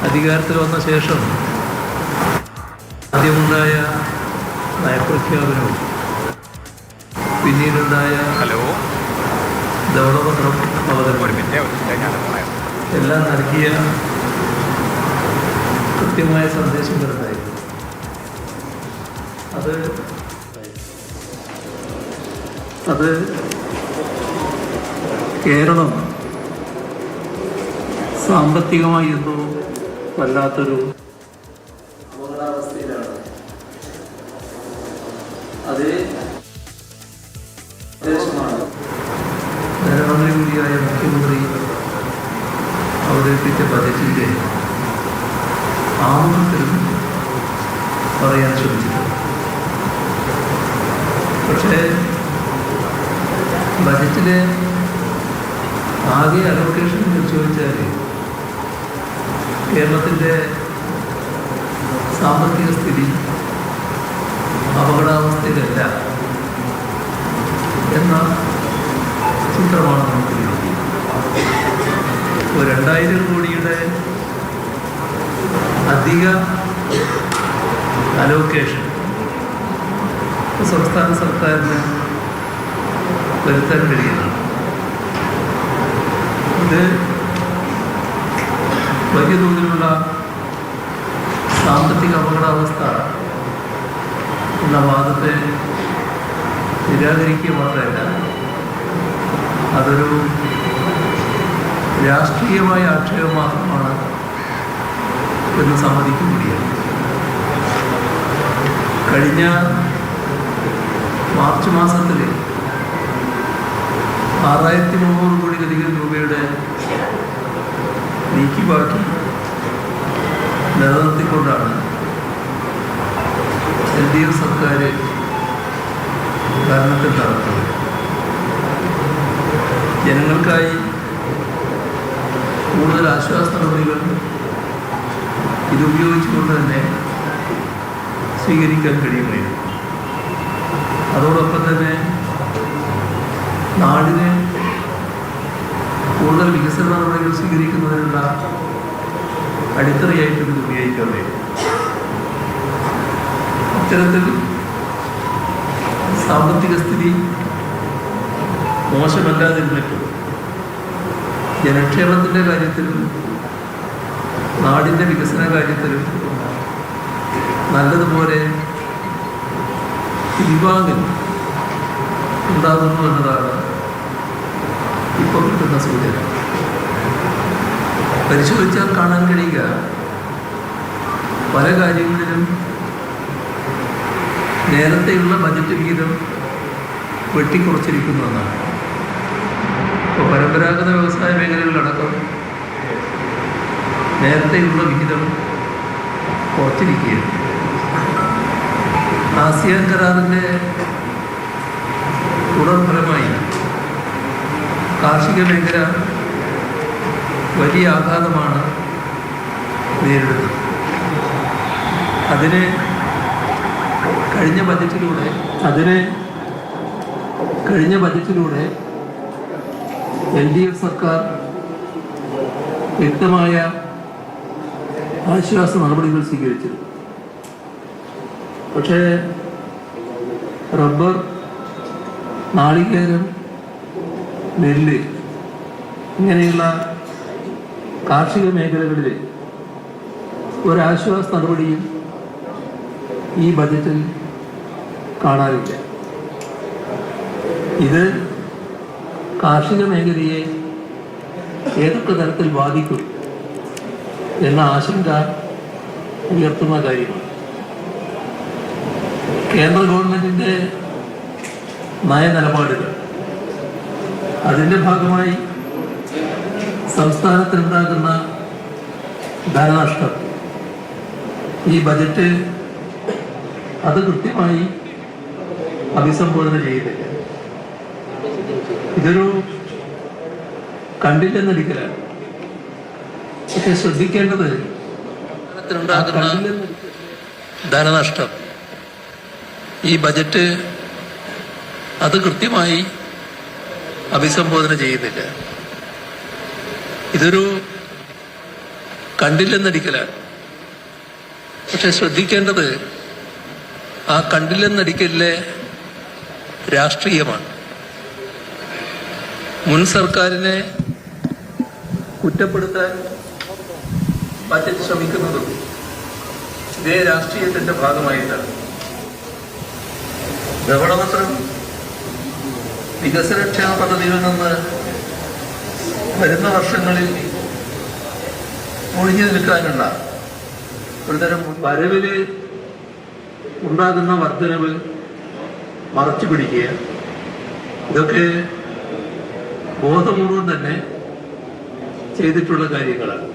അധികാരത്തിൽ വന്ന ശേഷം ആദ്യമുണ്ടായ നയപ്രഖ്യാപനവും പിന്നീടുണ്ടായ ധവളപത്രം എല്ലാം നൽകിയ കൃത്യമായ സന്ദേശങ്ങളുണ്ടായിരുന്നു. അത് കേരളം സാമ്പത്തികമായി എന്തോ വല്ലാത്തൊരു അപകടാവസ്ഥയിലാണ്. അതേ പ്രദേശമാണ് ധനമന്ത്രി കൂടിയായ മുഖ്യമന്ത്രി അവതരിപ്പിച്ച ബജറ്റിൻ്റെ ആമുഖത്തിൽ പറയാൻ ശ്രമിച്ചിട്ടുണ്ട്. പക്ഷേ ബജറ്റിലെ ആകെ അലോക്കേഷൻ പരിശോധിച്ചാൽ കേരളത്തിൻ്റെ സാമ്പത്തിക സ്ഥിതി അപകടാവസ്ഥയിലല്ല എന്ന ചിത്രമാണ് നമുക്ക് കിട്ടിയത്. 2000 കോടിയുടെ അധിക അലോക്കേഷൻ സംസ്ഥാന സർക്കാരിന് വരുത്താൻ കഴിയുന്നതാണ്. ഇത് വലിയ തോതിലുള്ള സാമ്പത്തിക അപകടാവസ്ഥ എന്ന വാദത്തെ നിരാകരിക്കുക മാത്രമല്ല, അതൊരു രാഷ്ട്രീയമായ ആക്ഷേപം മാത്രമാണ് എന്ന് സമ്മതിക്കുകയാണ്. കഴിഞ്ഞ മാർച്ച് മാസത്തിൽ 6300 കോടിയിലധികം രൂപയുടെ നീക്കിബാക്കി നിലനിർത്തിക്കൊണ്ടാണ് LDF സർക്കാർ ഭരണത്തിൽ നടത്തുന്നത്. ജനങ്ങൾക്കായി കൂടുതൽ ആശ്വാസ നടപടികൾ ഇതുപയോഗിച്ചുകൊണ്ട് തന്നെ സ്വീകരിക്കാൻ കഴിയുമായിരുന്നു. അതോടൊപ്പം തന്നെ നാടിന് കൂടുതൽ വികസന നടപടികൾ സ്വീകരിക്കുന്നതിനുള്ള അടിത്തറയായിട്ട് ഇത് ഉപയോഗിക്കാൻ കഴിയും. ഇത്തരത്തിൽ സാമ്പത്തിക സ്ഥിതി മോശമല്ലാതിരുന്നിട്ടും ജനക്ഷേമത്തിൻ്റെ കാര്യത്തിലും നാടിൻ്റെ വികസന കാര്യത്തിലും നല്ലതുപോലെ പിൻവാങ്ങൽ ഉണ്ടാകുന്നു എന്നതാണ് ഇപ്പോൾ കിട്ടുന്ന സൂചന. പരിശോധിച്ചാൽ കാണാൻ കഴിയുക പല കാര്യങ്ങളിലും നേരത്തെയുള്ള ബജറ്റ് വിഹിതം വെട്ടിക്കുറച്ചിരിക്കുന്നു എന്നാണ്. ഇപ്പോൾ പരമ്പരാഗത വ്യവസായ മേഖലകളിലടക്കം നേരത്തെയുള്ള വിഹിതം കുറച്ചിരിക്കുകയാണ്. ആസിയാൻ കരാറിൻ്റെ തുടർഫലമായി കാർഷിക മേഖല വലിയ ആഘാതമാണ് നേരിടുന്നത്. അതിന് കഴിഞ്ഞ ബജറ്റിലൂടെ LDF സർക്കാർ വ്യക്തമായ ആശ്വാസ നടപടികൾ സ്വീകരിച്ചു. പക്ഷേ റബ്ബർ, നാളികേരം, നെല്ല് ഇങ്ങനെയുള്ള കാർഷിക മേഖലകളിൽ ഒരാശ്വാസ നടപടിയും ഈ ബജറ്റിൽ കാണാനില്ല. ഇത് കാർഷിക മേഖലയെ ഏതൊക്കെ തരത്തിൽ ബാധിക്കും എന്ന ആശങ്ക ഉയർത്തുന്ന കാര്യമാണ്. കേന്ദ്ര ഗവൺമെൻറ്റിൻ്റെ നയനിലപാടുകൾ, അതിൻ്റെ ഭാഗമായി സംസ്ഥാനത്തിനുണ്ടാകുന്ന ധനനഷ്ടം ഈ ബജറ്റ് അത് കൃത്യമായി അഭിസംബോധന ചെയ്യുന്നില്ല. ഇതൊരു കണ്ടില്ലെന്നടിക്കലാണ്. പക്ഷെ ശ്രദ്ധിക്കേണ്ടത് ധനനഷ്ടം ഈ ബജറ്റ് അത് കൃത്യമായി അഭിസംബോധന ചെയ്യുന്നില്ല. ഇതൊരു കണ്ടില്ലെന്നടിക്കലാണ്. പക്ഷെ ശ്രദ്ധിക്കേണ്ടത് ആ കണ്ടില്ലെന്നടിക്കലിലെ രാഷ്ട്രീയമാണ്. മുൻ സർക്കാരിനെ കുറ്റപ്പെടുത്താൻ ബജറ്റ് ശ്രമിക്കുന്നതും ഇതേ രാഷ്ട്രീയത്തിന്റെ ഭാഗമായിട്ടാണ്. ധവളപത്രം വികസനക്ഷേമ പദ്ധതിയിൽ നിന്ന് വരുന്ന വർഷങ്ങളിൽ ഒഴിഞ്ഞു നിൽക്കാനുള്ള ഒരുതരം വരവില് ഉണ്ടാകുന്ന വർധനവ് മറച്ചു പിടിക്കുക, ഇതൊക്കെ ബോധപൂർവം തന്നെ ചെയ്തിട്ടുള്ള കാര്യങ്ങളാണ്.